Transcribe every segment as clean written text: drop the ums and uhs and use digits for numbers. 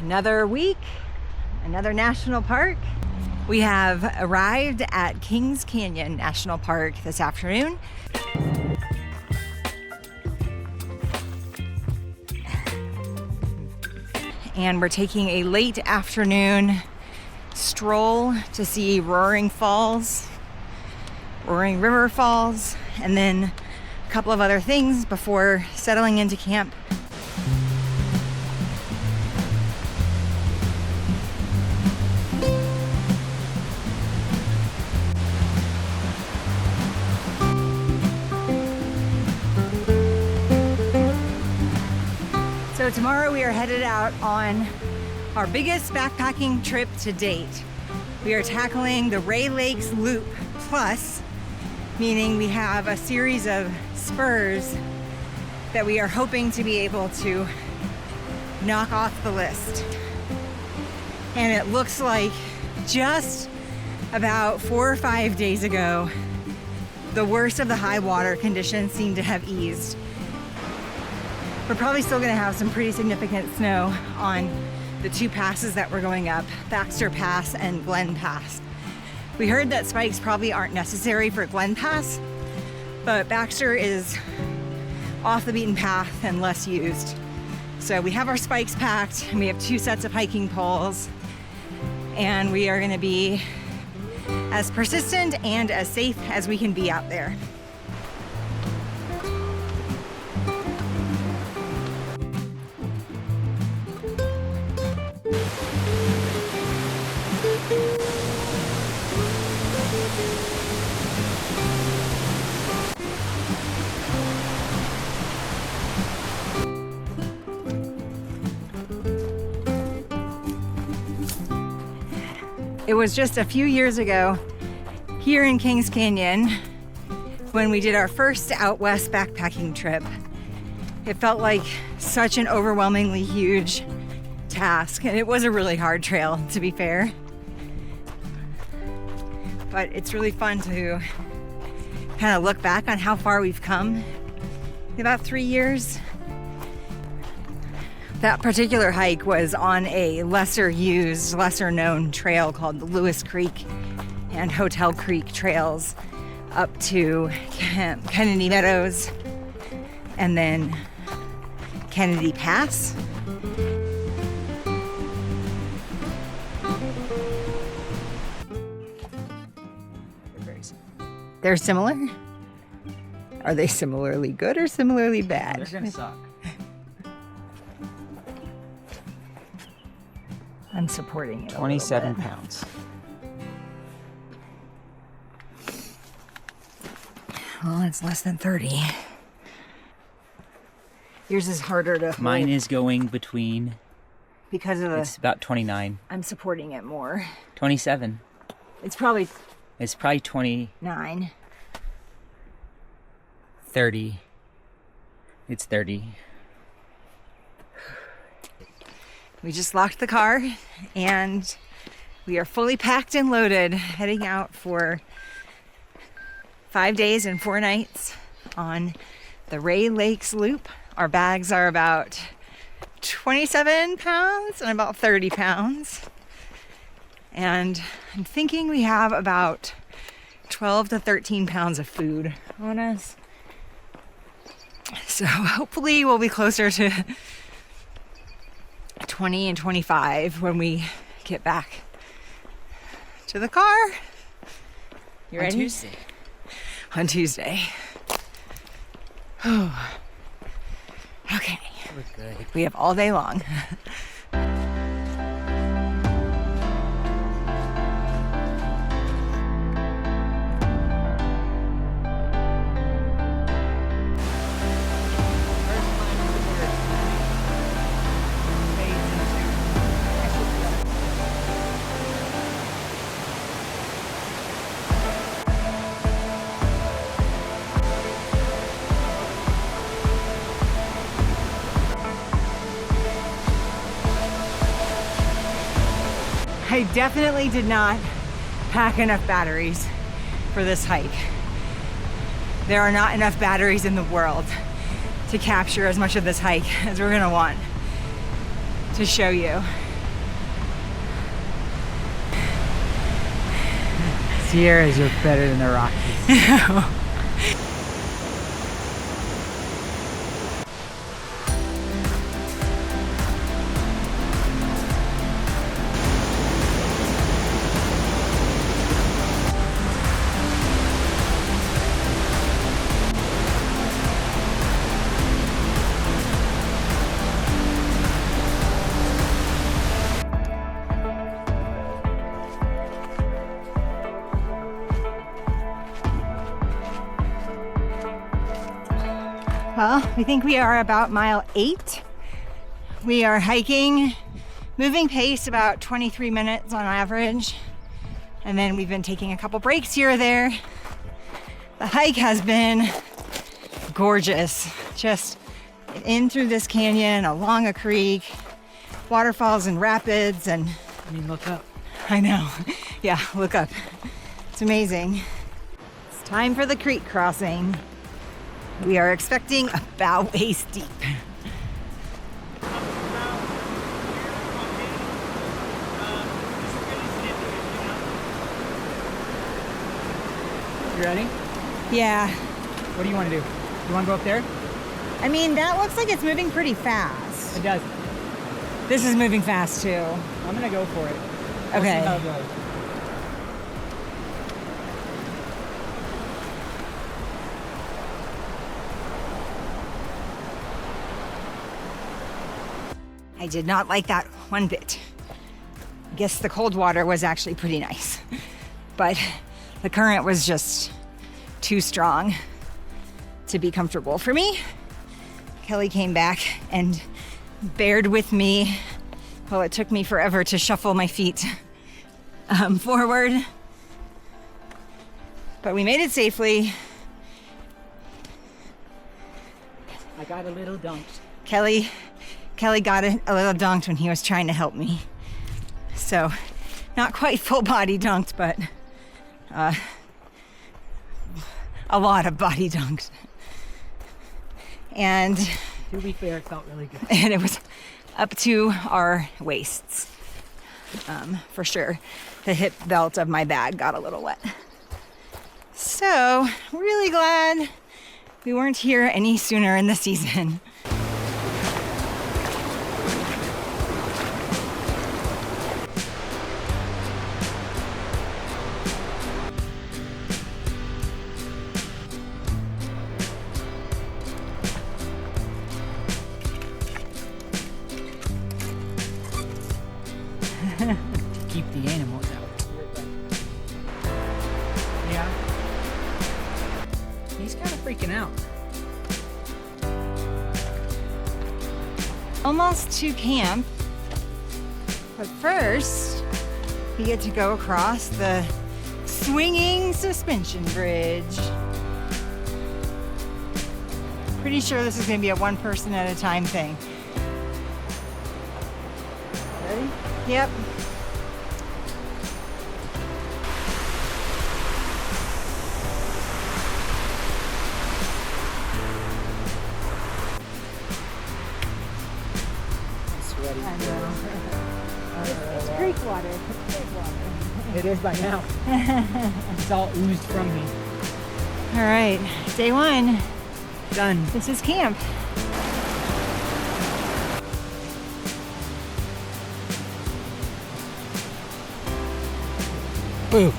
Another week, another national park. We have arrived at Kings Canyon National Park this afternoon. And we're taking a late afternoon stroll to see Roaring River Falls, and then a couple of other things before settling into camp. So tomorrow we are headed out on our biggest backpacking trip to date. We are tackling the Ray Lakes Loop Plus, meaning we have a series of spurs that we are hoping to be able to knock off the list. And it looks like just about 4 or 5 days ago, the worst of the high water conditions seem to have eased. We're probably still gonna have some pretty significant snow on the two passes that we're going up, Baxter Pass and Glen Pass. We heard that spikes probably aren't necessary for Glen Pass, but Baxter is off the beaten path and less used. So we have our spikes packed, and we have 2 sets of hiking poles, and we are gonna be as persistent and as safe as we can be out there. It was just a few years ago here in Kings Canyon when we did our first out west backpacking trip. It felt like such an overwhelmingly huge task, and it was a really hard trail, to be fair. But it's really fun to kind of look back on how far we've come in about 3 years. That particular hike was on a lesser used, lesser known trail called the Lewis Creek and Hotel Creek trails up to Kennedy Meadows and then Kennedy Pass. They're similar? Are they similarly good or similarly bad? They're gonna suck. I'm supporting it. 27 pounds. Well, it's less than 30. Yours is harder to hold. Mine is going between. Because of the. It's about 29. I'm supporting it more. 27. It's probably. It's probably 29. 9. 30. It's 30. We just locked the car and we are fully packed and loaded, heading out for 5 days and 4 nights on the Ray Lakes Loop. Our bags are about 27 pounds and about 30 pounds. And I'm thinking we have about 12 to 13 pounds of food on us. So hopefully we'll be closer to 20 and 25 when we get back to the car. You ready? On Tuesday. On Tuesday. Oh. Okay. We're good. We have all day long. I definitely did not pack enough batteries for this hike. There are not enough batteries in the world to capture as much of this hike as we're gonna want to show you. Sierras are better than the Rockies. Well, we think we are about mile 8. We are hiking, moving pace about 23 minutes on average. And then we've been taking a couple breaks here or there. The hike has been gorgeous. Just in through this canyon, along a creek, waterfalls and rapids, and I mean, look up. I know. Yeah, look up. It's amazing. It's time for the creek crossing. We are expecting about waist deep. You ready? Yeah. What do you want to do? You want to go up there? I mean, that looks like it's moving pretty fast. It does. This is moving fast too. I'm gonna go for it. We'll see Okay. how it goes. I did not like that one bit. I guess the cold water was actually pretty nice, but the current was just too strong to be comfortable for me. Kelly came back and bared with me while it took me forever to shuffle my feet forward. But we made it safely. I got a little dunked. Kelly got a little dunked when he was trying to help me. So, not quite full body dunked, but a lot of body dunked. And To be fair, it felt really good. and it was up to our waists, for sure. The hip belt of my bag got a little wet. So, really glad we weren't here any sooner in the season. Keep the animals out. Yeah. He's kind of freaking out. Almost to camp, but first we get to go across the swinging suspension bridge. Pretty sure this is going to be a one person at a time thing. Ready? Yep. Sweaty. I know. It's creek water. It's creek water. It is by now. It's all oozed from me. All right, day 1. Done. This is camp. Boo.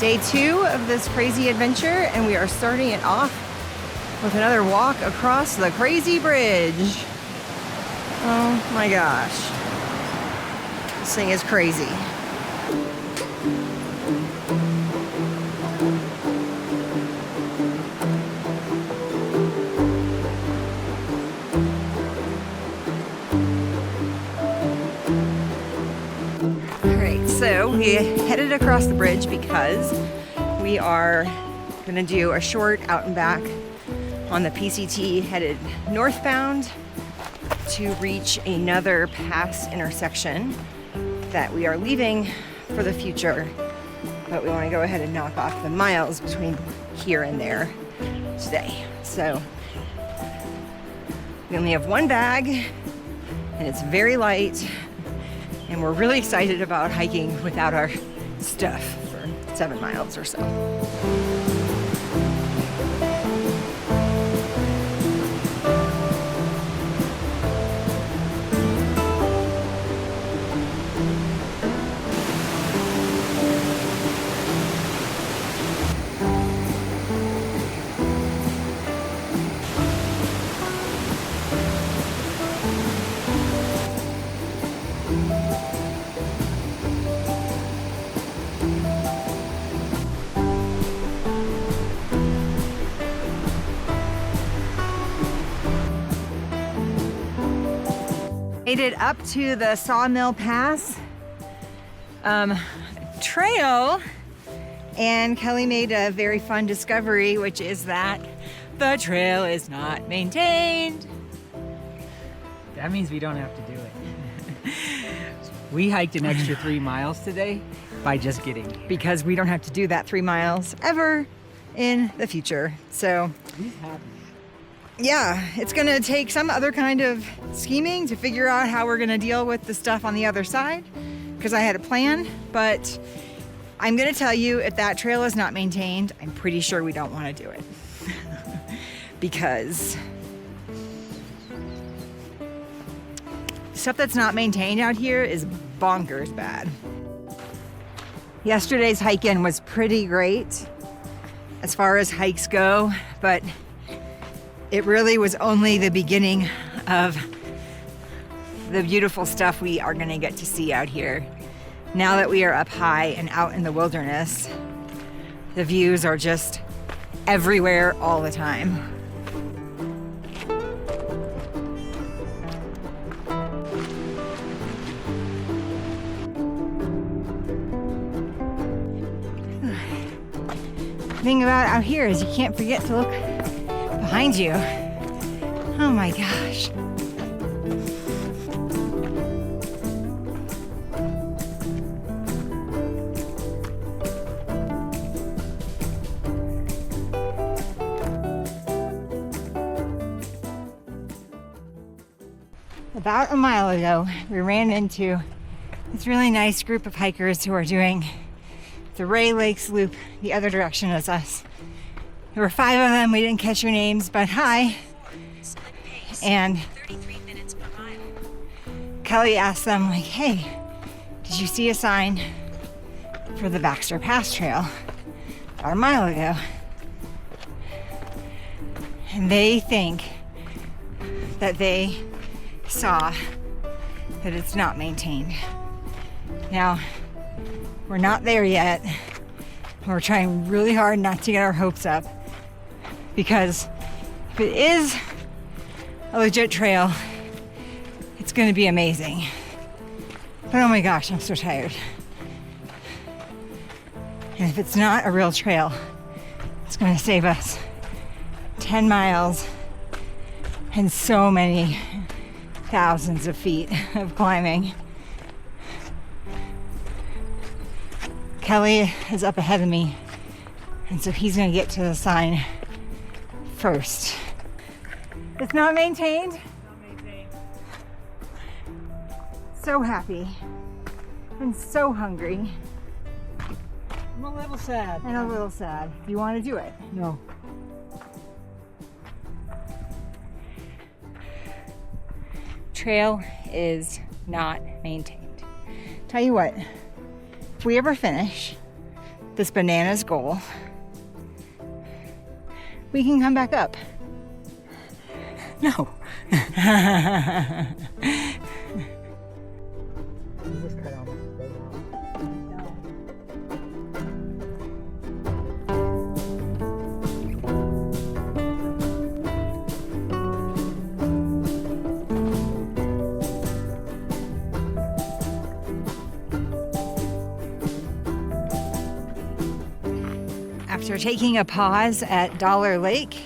Day 2 of this crazy adventure, and we are starting it off with another walk across the crazy bridge. Oh my gosh. This thing is crazy. Alright, so we headed across the bridge because we are gonna do a short out and back on the PCT headed northbound. to reach another pass intersection that we are leaving for the future, but we want to go ahead and knock off the miles between here and there today. So we only have one bag and it's very light, and we're really excited about hiking without our stuff for 7 miles or so. Made it up to the Sawmill Pass trail, and Kelly made a very fun discovery, which is that the trail is not maintained. That means we don't have to do it. We hiked an extra 3 miles today by just getting here. Because we don't have to do that 3 miles ever in the future. So He's happy. yeah, it's gonna take some other kind of scheming to figure out how we're gonna deal with the stuff on the other side, because I had a plan, but I'm gonna tell you, if that trail is not maintained, I'm pretty sure we don't wanna do it. Because stuff that's not maintained out here is bonkers bad. Yesterday's hike-in was pretty great as far as hikes go, but it really was only the beginning of the beautiful stuff we are gonna get to see out here. Now that we are up high and out in the wilderness, the views are just everywhere all the time. The thing about out here is you can't forget to look behind you. Oh my gosh. About a mile ago, we ran into this really nice group of hikers who are doing the Ray Lakes Loop the other direction as us. There were 5 of them. We didn't catch your names, but hi. And Kelly asked them, like, hey, did you see a sign for the Baxter Pass Trail about a mile ago? And they think that they saw that it's not maintained. Now, we're not there yet. We're trying really hard not to get our hopes up, because if it is a legit trail, it's going to be amazing. But oh my gosh, I'm so tired. And if it's not a real trail, it's going to save us 10 miles and so many thousands of feet of climbing. Kelly is up ahead of me, and so he's gonna get to the sign first. It's not maintained. So happy and so hungry I'm a little sad. and a little sad. Do you want to do it? No. Trail is not maintained. Tell you what, if we ever finish this bananas goal, we can come back up. No. You just cut off. After taking a pause at Dollar Lake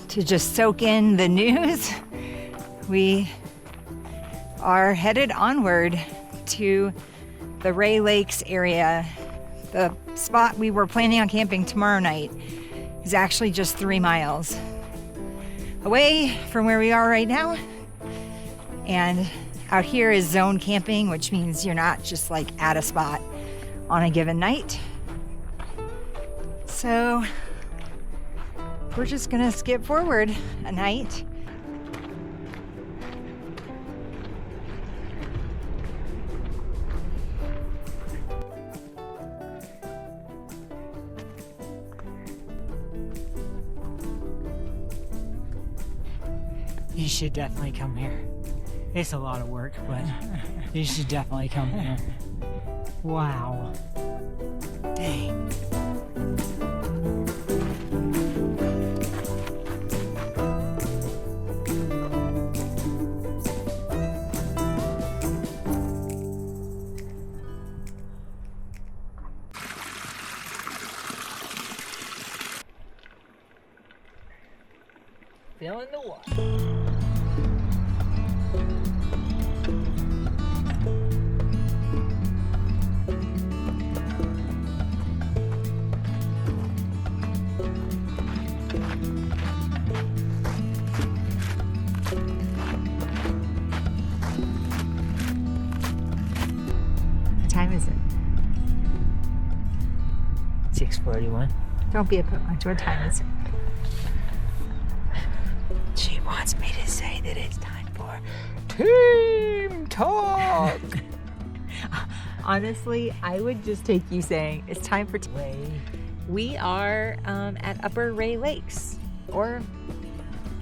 to just soak in the news we are headed onward to the Ray Lakes area. The spot we were planning on camping tomorrow night is actually just 3 miles away from where we are right now. And out here is zone camping, which means you're not just like at a spot on a given night. So we're just gonna skip forward a night. You should definitely come here. It's a lot of work, but you should definitely come here. Wow. Dang. Feeling the water. What time is it? 6:41. Don't be a put. What time is it? She wants me to say that it's time for team talk. Honestly, I would just take you saying it's time for Way. We are at Upper Ray Lakes, or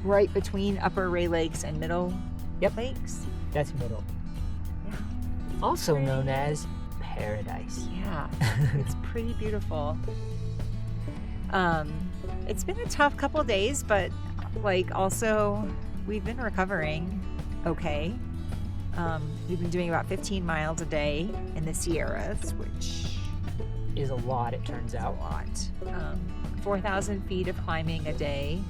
right between Upper Ray Lakes and Middle Lakes. That's middle. Yeah. Also known as paradise. Yeah, it's pretty beautiful. It's been a tough couple days, but like also we've been recovering okay. We've been doing about 15 miles a day in the Sierras, which Is a lot, it turns is a out. lot. 4,000 feet of climbing a day,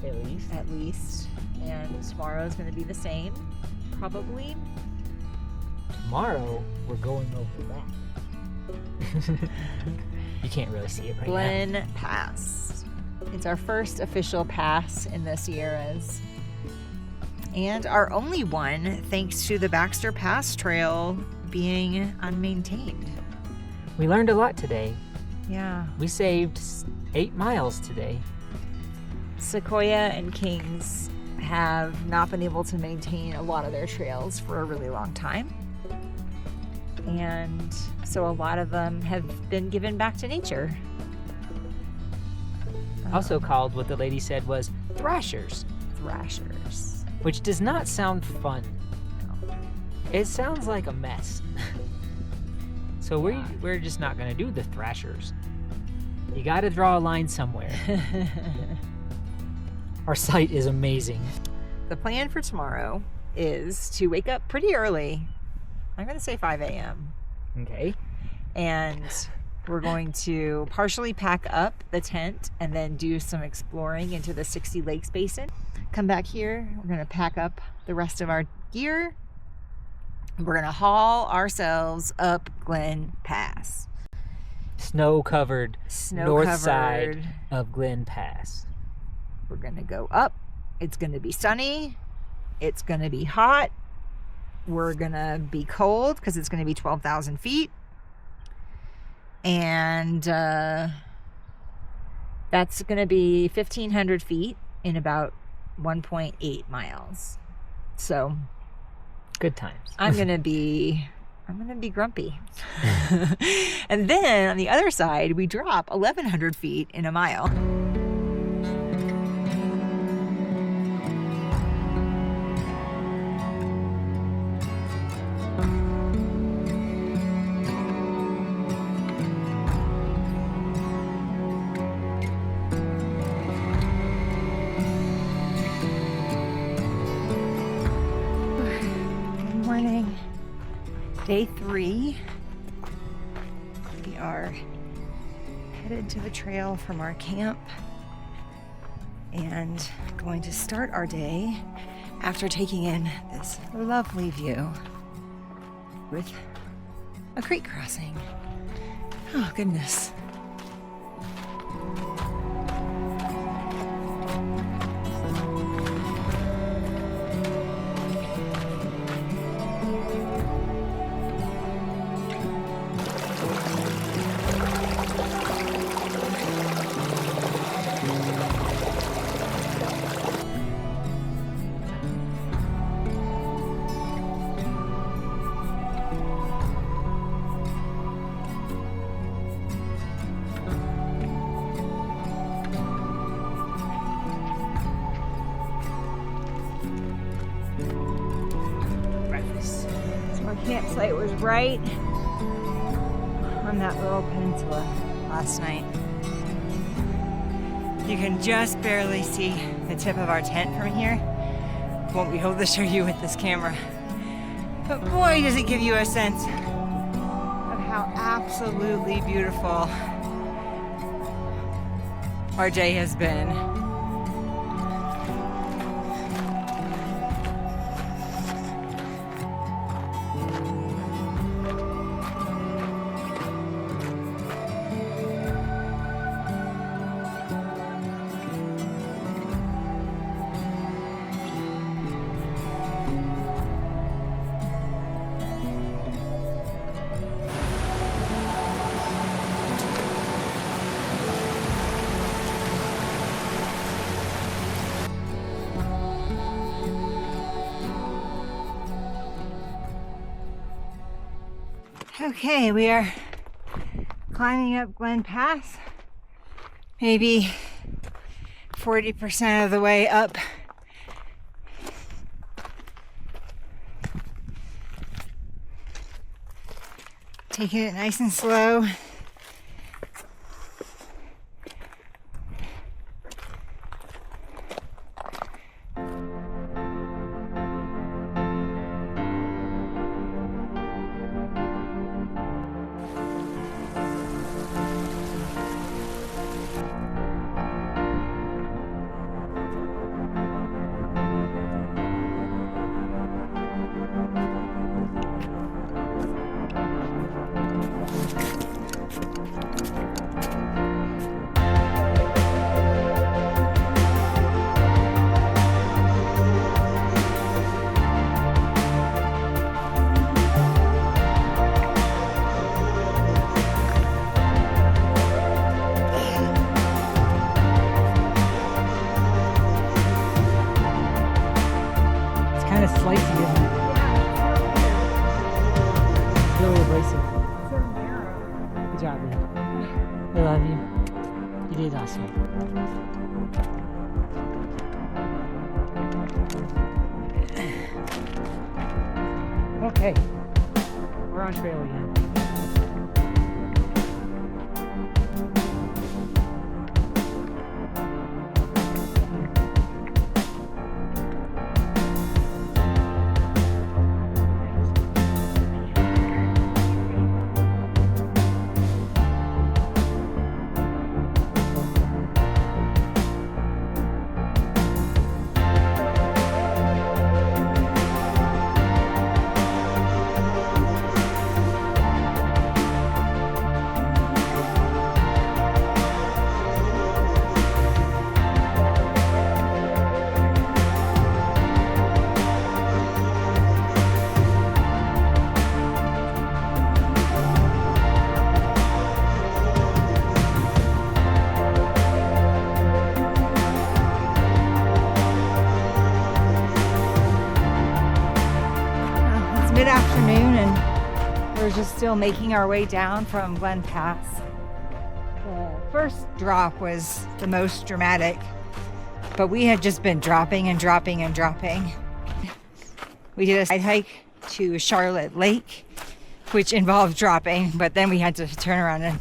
At least. at least. And tomorrow's going to be the same, probably. Tomorrow, we're going over that. You can't really see it right now. Glen Pass. It's our first official pass in the Sierras. And our only one, thanks to the Baxter Pass Trail being unmaintained. We learned a lot today. Yeah. We saved 8 miles today. Sequoia and Kings have not been able to maintain a lot of their trails for a really long time. And so a lot of them have been given back to nature. Also called, what the lady said was thrashers, Thrashers. which does not sound fun. No. It sounds like a mess. So we're just not gonna do the thrashers. You gotta draw a line somewhere. Our site is amazing. The plan for tomorrow is to wake up pretty early. I'm going to say 5 a.m. Okay. And we're going to partially pack up the tent and then do some exploring into the 60 Lakes Basin. Come back here. We're going to pack up the rest of our gear. We're going to haul ourselves up Glen Pass. Snow-covered north side Snow-covered. of Glen Pass. We're going to go up. It's going to be sunny. It's going to be hot. We're going to be cold because it's going to be 12,000 feet. And that's going to be 1,500 feet in about 1.8 miles. So Good times. I'm going to be grumpy. And then on the other side, we drop 1,100 feet in a mile. Morning, day 3. We are headed to the trail from our camp. and going to start our day after taking in this lovely view with a creek crossing. Oh, goodness. Our campsite was right on that little peninsula last night. You can just barely see the tip of our tent from here. Won't be able to show you with this camera. But boy, does it give you a sense of how absolutely beautiful our day has been. Okay, we are climbing up Glen Pass, maybe 40% of the way up. Taking it nice and slow. Kind of slicey, isn't it? It's really abrasive. So narrow. Good job, man. I love you. You did awesome. Okay, we're on trail again. Mid-afternoon and we're just still making our way down from Glen Pass. The first drop was the most dramatic, but we had just been dropping and dropping and dropping. We did a side hike to Charlotte Lake, which involved dropping, but then we had to turn around and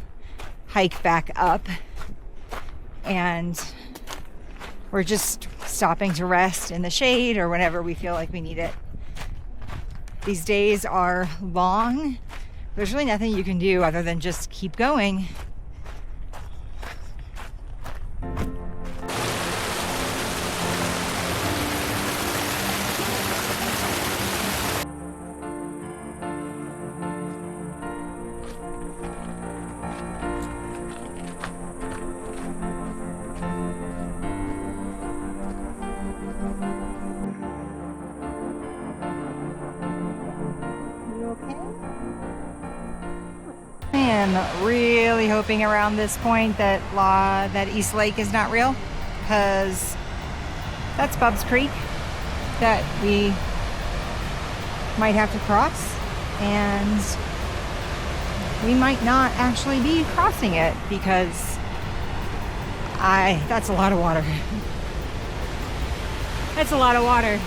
hike back up. And we're just stopping to rest in the shade or whenever we feel like we need it. These days are long. There's really nothing you can do other than just keep going. am really hoping around this point that East Lake is not real, because that's Bub's Creek that we might have to cross, and we might not actually be crossing it because that's a lot of water. That's a lot of water.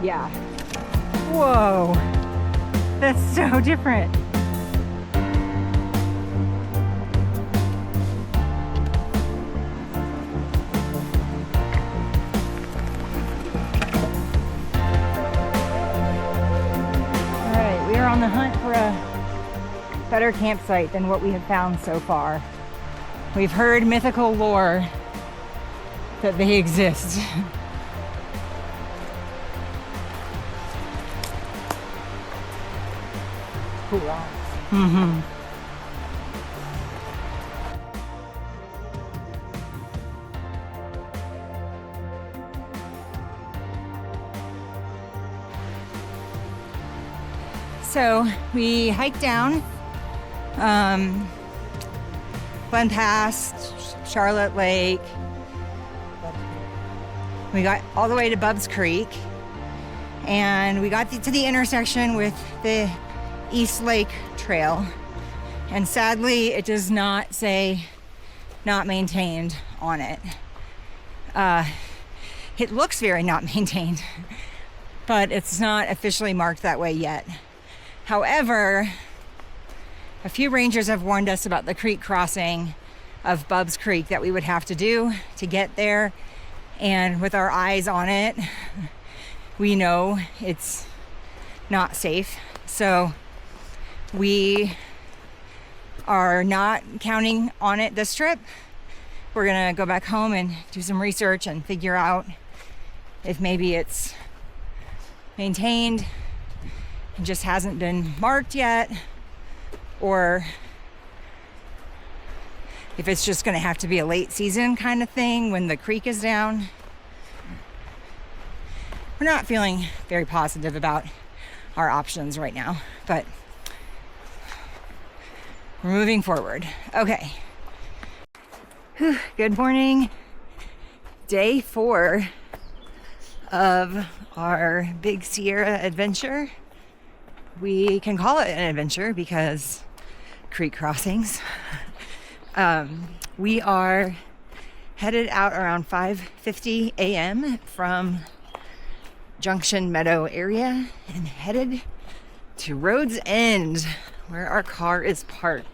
Yeah. Whoa. That's so different. All right, we are on the hunt for a better campsite than what we have found so far. We've heard mythical lore that they exist. Mm-hmm. So we hiked down Glen Pass, Charlotte Lake. We got all the way to Bub's Creek, and we got to the intersection with the East Lake Trail, and sadly it does not say not maintained on it. It looks very not maintained, but it's not officially marked that way yet. However, a few rangers have warned us about the creek crossing of Bub's Creek that we would have to do to get there, and with our eyes on it, we know it's not safe. So we are not counting on it this trip. We're gonna go back home and do some research and figure out if maybe it's maintained and just hasn't been marked yet, or if it's just gonna have to be a late season kind of thing when the creek is down. We're not feeling very positive about our options right now, but we're moving forward. Okay. Whew, good morning. Day 4 of our Big Sierra adventure. We can call it an adventure because creek crossings. We are headed out around 5:50 a.m. from Junction Meadow area and headed to Road's End, where our car is parked.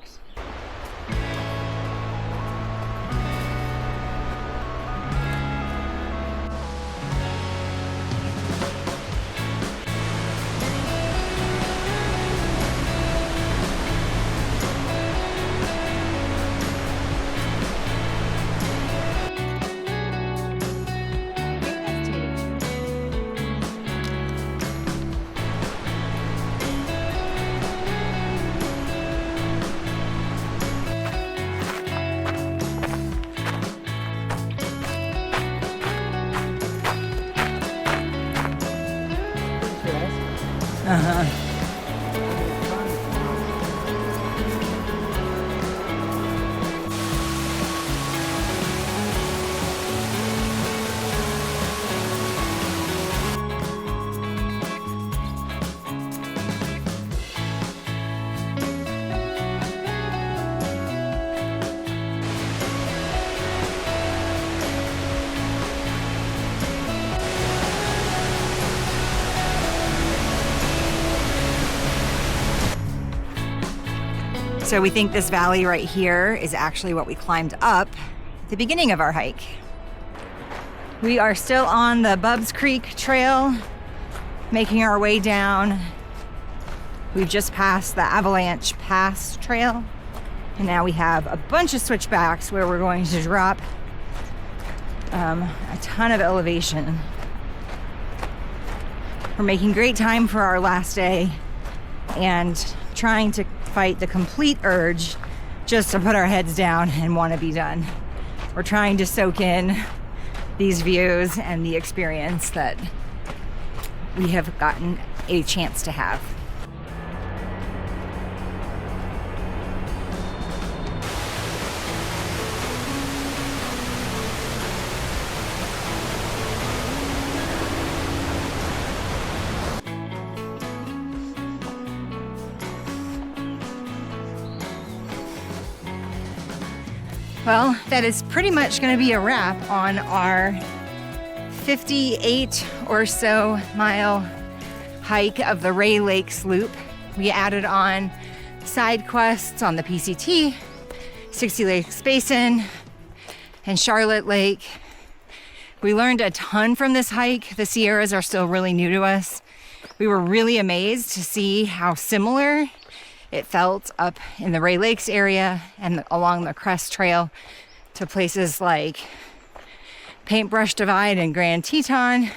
So we think this valley right here is actually what we climbed up at the beginning of our hike. We are still on the Bub's Creek Trail, making our way down. We've just passed the Avalanche Pass Trail, and now we have a bunch of switchbacks where we're going to drop a ton of elevation. We're making great time for our last day and trying to fight the complete urge just to put our heads down and want to be done. We're trying to soak in these views and the experience that we have gotten a chance to have. Well, that is pretty much going to be a wrap on our 58 or so mile hike of the Ray Lakes Loop. We added on side quests on the PCT, 60 Lakes Basin, and Charlotte Lake. We learned a ton from this hike. The Sierras are still really new to us. We were really amazed to see how similar it felt up in the Ray Lakes area and along the Crest Trail to places like Paintbrush Divide and Grand Teton,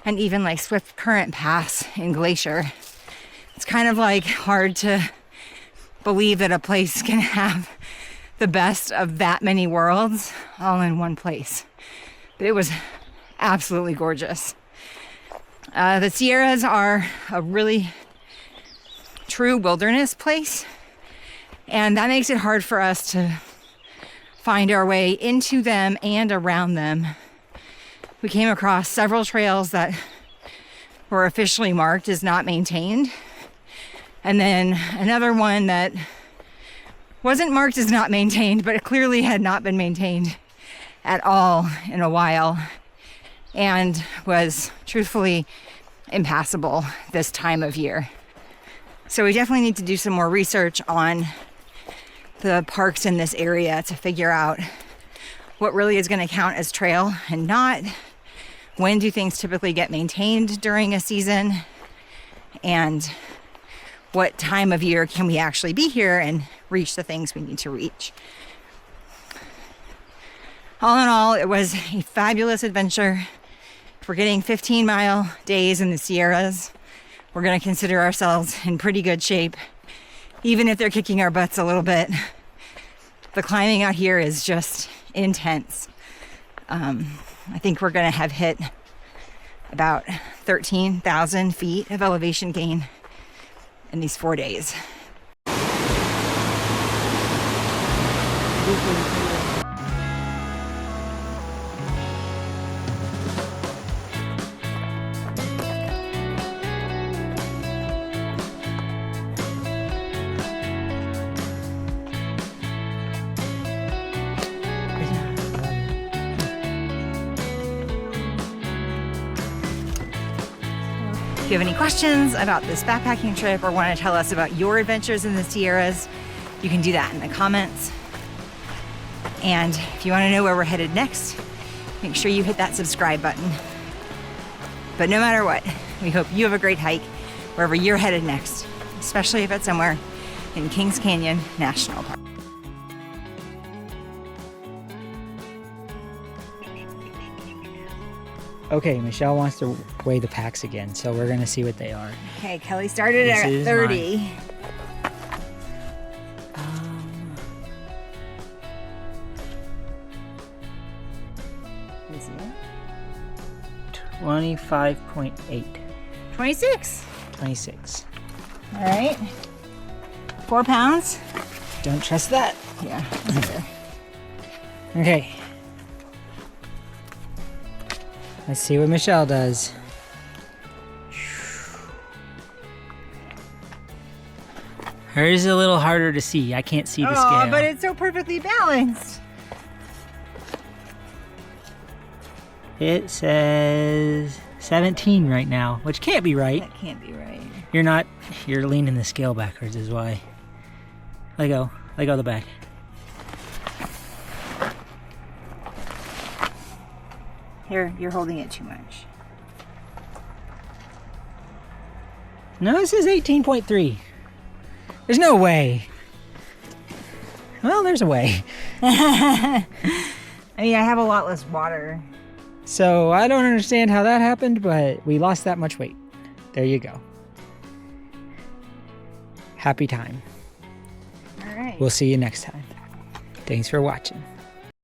and even like Swift Current Pass in Glacier. It's kind of like hard to believe that a place can have the best of that many worlds all in one place. But it was absolutely gorgeous. The Sierras are a really true wilderness place, and that makes it hard for us to find our way into them and around them. We came across several trails that were officially marked as not maintained, and then another one that wasn't marked as not maintained, but it clearly had not been maintained at all in a while and was truthfully impassable this time of year. So we definitely need to do some more research on the parks in this area to figure out what really is going to count as trail and not. When do things typically get maintained during a season? And what time of year can we actually be here and reach the things we need to reach? All in all, it was a fabulous adventure. We're getting 15-mile days in the Sierras. We're going to consider ourselves in pretty good shape, even if they're kicking our butts a little bit. The climbing out here is just intense. I think we're going to have hit about 13,000 feet of elevation gain in these 4 days. If you have any questions about this backpacking trip or want to tell us about your adventures in the Sierras, you can do that in the comments. And if you want to know where we're headed next, make sure you hit that subscribe button. But no matter what, we hope you have a great hike wherever you're headed next, especially if it's somewhere in Kings Canyon National Park. Okay, Michelle wants to weigh the packs again, so we're gonna see what they are. Okay, Kelly started This at is 30. mine. Is it? 25.8. 26. 26. All right. 4 pounds. Don't trust that. Yeah. That's fair. Okay. Let's see what Michelle does. Hers is a little harder to see. I can't see the scale. But it's so perfectly balanced. It says 17 right now, which can't be right. That can't be right. You're leaning the scale backwards is why. Let go the back. You're holding it too much. No, it says 18.3. There's no way. Well, there's a way. I mean, I have a lot less water. So I don't understand how that happened, but we lost that much weight. There you go. Happy time. All right. We'll see you next time. Thanks for watching.